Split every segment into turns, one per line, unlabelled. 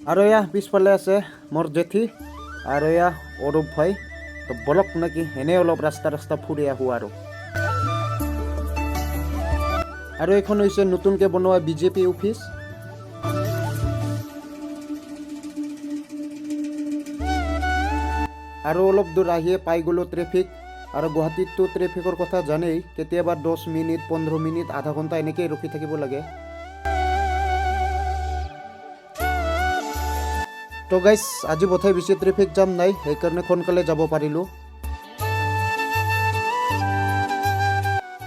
আৰু এয়া পিছফালে আছে মোৰ জেঠি আৰু এয়া অৰূপ ভাই তো বলক নেকি এনেই অলপ ৰাস্তা ফুৰি আহোঁ আৰু এইখন হৈছে নতুনকৈ বনোৱা বিজেপি অফিচ আৰু অলপ দূৰ আহিয়ে পাই গ'লোঁ ট্ৰেফিক আৰু গুৱাহাটীততো ট্ৰেফিকৰ কথা জানেই কেতিয়াবা 10 মিনিট 15 মিনিট আধা ঘণ্টা এনেকেই ৰখি থাকিব লাগে তো গাইজ আজি বোধহয় বেছি ট্ৰেফিক জাম নাই সেইকাৰণে সোনকালে যাব পাৰিলোঁ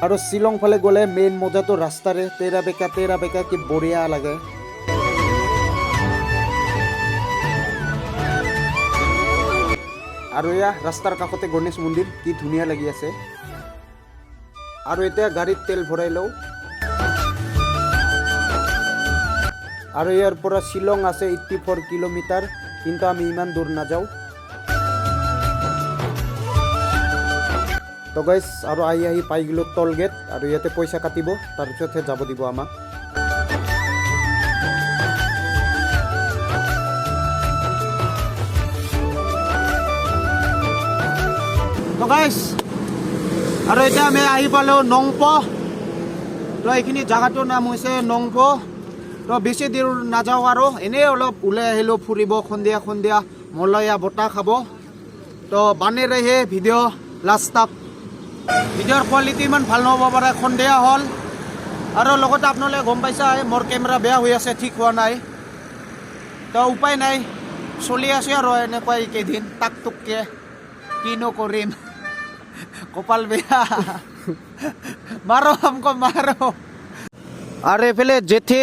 আৰু শ্বিলং ফালে গ'লে মেইন মজাটো ৰাস্তাৰে তেৰা বেকা কি বঢ়িয়া লাগে আৰু এয়া ৰাস্তাৰ কাষতে গণেশ মন্দিৰ কি ধুনীয়া লাগি আছে আৰু এতিয়া গাড়ীত তেল ভৰাই লওঁ আৰু ইয়াৰ পৰা শ্বিলং আছে 84 কিলোমিটাৰ কিন্তু আমি ইমান দূৰ নাযাওঁ তো গাইজ আৰু আহি পাই গ'লোঁ টল গেট আৰু ইয়াতে পইচা কাটিব তাৰপিছতহে যাব দিব আমাক তো গাইজ আৰু এতিয়া আমি আহি পালোঁ নংপ তো এইখিনি জাগাটোৰ নাম হৈছে নংপ তো বেছি দূৰ নাযাওঁ আৰু এনেই অলপ ওলাই আহিলোঁ ফুৰিব সন্ধিয়া মলয়া বতাহ খাব তো বানেৰেহে ভিডিঅ' লাষ্ট তাক ভিডিঅ'ৰ কোৱালিটি ইমান ভাল নহ'ব পাৰে সন্ধিয়া হ'ল আৰু লগতে আপোনালোকে গম পাইছা মোৰ কেমেৰা বেয়া হৈ আছে ঠিক হোৱা নাই তো উপায় নাই চলি আছে আৰু এনেকুৱাই কেইদিন টাক টুককৈ কিনো কৰিম কপাল বেয়া মাৰো আৰু এইফালে জেঠি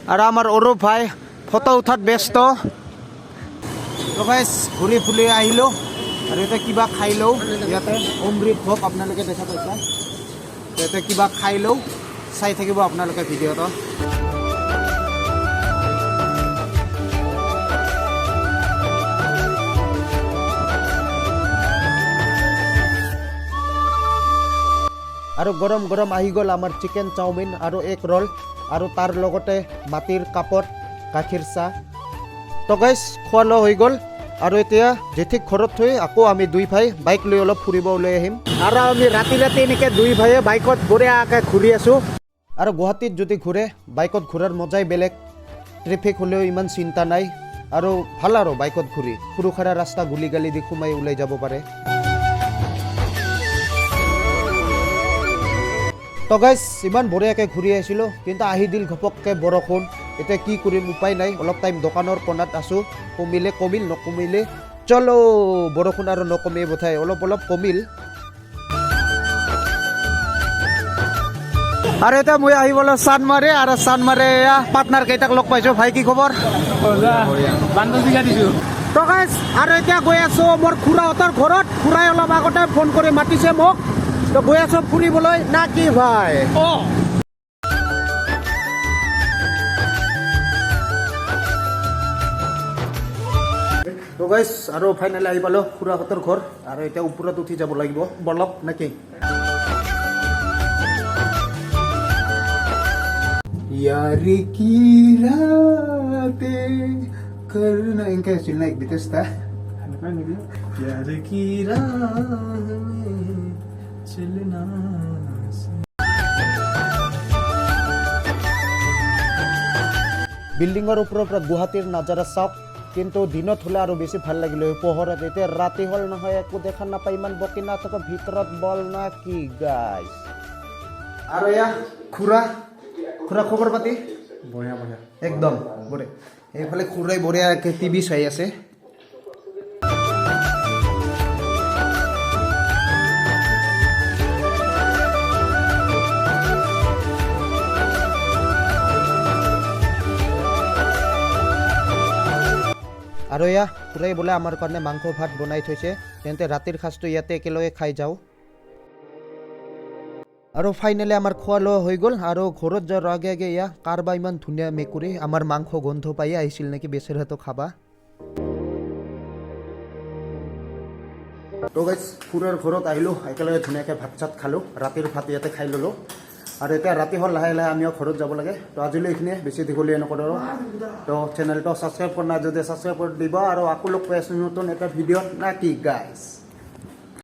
আৰু আমাৰ অৰূপ ভাই ফটো উঠাত ব্যস্ত ঘূৰি ফুৰি আহিলোঁ আৰু এতিয়া কিবা খাই লওঁ ইয়াতে অমৃত ভোগ আপোনালোকে দেখা পাইছা ইয়াতে কিবা খাই লওঁ চাই থাকিব আপোনালোকে ভিডিঅ'টো আৰু গৰম আহি গ'ল আমাৰ চিকেন চাওমিন আৰু এগ ৰোল আৰু তাৰ লগতে মাটিৰ কাপত গাখীৰ চাহ তো গাইজ খোৱা লোৱা হৈ গ'ল আৰু এতিয়া জেঠিক ঘৰত থৈ আকৌ আমি দুই ভাই বাইক লৈ অলপ ফুৰিব ওলাই আহিম আৰু আমি ৰাতি এনেকৈ দুই ভাইয়ে বাইকত বঢ়িয়াকৈ ঘূৰি আছোঁ আৰু গুৱাহাটীত যদি ঘূৰে বাইকত ঘূৰাৰ মজাই বেলেগ ট্ৰেফিক হ'লেও ইমান চিন্তা নাই আৰু ভাল আৰু বাইকত ঘূৰি সৰু সুৰা ৰাস্তা গুলি গালি দি সোমাই ওলাই যাব পাৰে তো গাইজ ইমান বঢ়িয়াকৈ ঘূৰি আহিছিলোঁ কিন্তু আহি দিল ঘপককৈ বৰষুণ এতিয়া কি কৰিম উপায় নাই অলপ টাইম দোকানৰ কোণাত আছোঁ কমিলে কমিল নকমিলে চলো বৰষুণ আৰু নকমে বোধহয় অলপ কমিল আৰু এতিয়া মই আহিবলৈ চান্দমাৰী আৰু চান্দমাৰী পাৰ্টনাৰ কেইটাক লগ পাইছোঁ ভাই কি খবৰ তো গাইজ আৰু এতিয়া গৈ আছোঁ মোৰ খুৰাহঁতৰ ঘৰত খুৰাই অলপ আগতে ফোন কৰি মাতিছে মোক তো গৈ আছোঁ ফুৰিবলৈ না কি ভাই তো গাইজ আৰু ফাইনেলি আহি পালোঁ খুৰাহঁতৰ ঘৰ আৰু এতিয়া ওপৰত উঠি যাব লাগিব বলক নেকি यारी की रातें करना इनका सुनना एक बिटेस था यार की राह में चलना বিল্ডিঙৰ ওপৰৰ পৰা গুৱাহাটীৰ নাজাৰা চাওক কিন্তু দিনত হ'লে আৰু বেছি ভাল লাগিলে পোহৰত এতিয়া ৰাতি হ'ল নহয় একো দেখা নাপায় ইমান বকি নাথাকক ভিতৰত বল না কি গাইজ আৰু এয়া খুৰা খবৰ পাতি বঢ়িয়া একদম বঢ়িয়া এইফালে খুৰাই বঢ়িয়াকৈ টিভি চাই আছে আৰু এয়া খুৰাই বোলে আমাৰ কাৰণে মাংস ভাত বনাই থৈছে তেন্তে ৰাতিৰ সাঁজটো ইয়াতে একেলগে খাই যাওঁ আৰু ফাইনেলি আমাৰ খোৱা লোৱা হৈ গ'ল আৰু ঘৰত যোৱাৰ আগে এয়া কাৰবা ইমান ধুনীয়া মেকুৰী আমাৰ মাংস গোন্ধ পাই আহিছিল নেকি বেচেৰাটো খাবা তো গাইজ খুৰাৰ ঘৰত আহিলোঁ একেলগে ধুনীয়াকৈ ভাত চাত খালোঁ ৰাতিৰ ভাত ইয়াতে খাই ল'লোঁ আৰু এতিয়া ৰাতি হ'ল লাহে লাহে আমিও ঘৰত যাব লাগে তো আজিলৈ এইখিনিয়ে বেছি দীঘলীয়া নকৰোঁ তো চেনেলটো ছাবস্ক্ৰাইব কৰা নাই যদি ছাবস্ক্ৰাইব কৰি দিব আৰু আকৌ লগ পাই আছোঁ নতুন এটা ভিডিঅ'ত না কি গাইছ